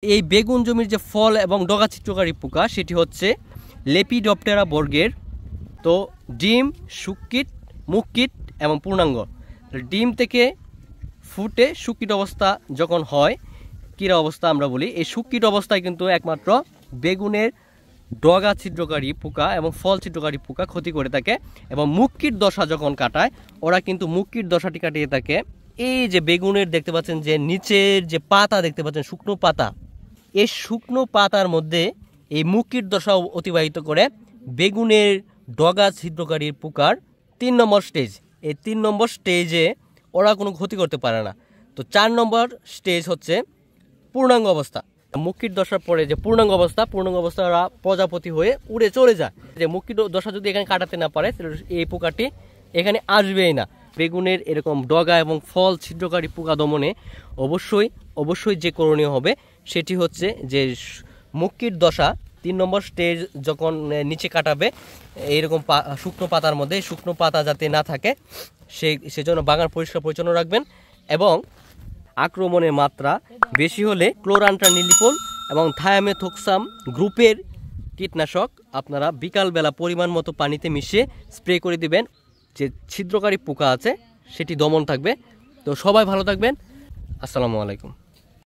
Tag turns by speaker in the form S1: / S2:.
S1: এই বেগুন জমির যে ফল এবং ডগা ছিদ্রকারী পোকা সেটি হচ্ছে লেপিডপ্টেরা বর্গের। তো ডিম, শুককীট, মুখকীট এবং পূর্ণাঙ্গ। ডিম থেকে ফুটে শুককীট অবস্থা যখন হয়, কীরা অবস্থা আমরা বলি, এই শুককীট অবস্থায় কিন্তু একমাত্র বেগুনের ডগা ছিদ্রকারী পোকা এবং ফল ছিদ্রকারী পোকা ক্ষতি করে থাকে। এবং মুখকীট দশা যখন কাটায়, ওরা কিন্তু মুখকীট দশাটি কাটিয়ে থাকে। এই যে বেগুনের দেখতে পাচ্ছেন যে নিচের যে পাতা দেখতে পাচ্ছেন, শুকনো পাতা, এই শুকনো পাতার মধ্যে এই মুখকীট দশা অতিবাহিত করে বেগুনের ডগা ছিদ্রকারী পোকার 3 নম্বর স্টেজ। এই 3 নম্বর স্টেজে ওরা কোনো ক্ষতি করতে পারে না। তো 4 নম্বর স্টেজ হচ্ছে পূর্ণাঙ্গ অবস্থা। মুখকীট দশার পরে যে পূর্ণাঙ্গ অবস্থা ওরা প্রজাপতি হয়ে উড়ে চলে যায়। যে মুখকীট দশা যদি এখানে কাটাতে না পারে, এই পোকাটি এখানে আসবেই না। বেগুনের এরকম ডগা এবং ফল ছিদ্রকারী পোকা দমনে অবশ্যই যে করণীয় হবে সেটি হচ্ছে যে মুখকীট দশা 3 নম্বর স্টেজ যখন নিচে কাটাবে, এইরকম শুকনো পাতার মধ্যে শুকনো পাতা যাতে না থাকে সেজন্য বাগান পরিষ্কার পরিচ্ছন্ন রাখবেন। এবং আক্রমণের মাত্রা বেশি হলে ক্লোরান্ট্রানিলিপ্রোল এবং থায়ামেথক্সাম গ্রুপের কীটনাশক আপনারা বিকালবেলা পরিমাণ মতো পানিতে মিশিয়ে স্প্রে করে দিবেন। যে ছিদ্রকারী পোকা আছে সেটি দমন থাকবে। তো সবাই ভালো থাকবেন। আসসালামু আলাইকুম।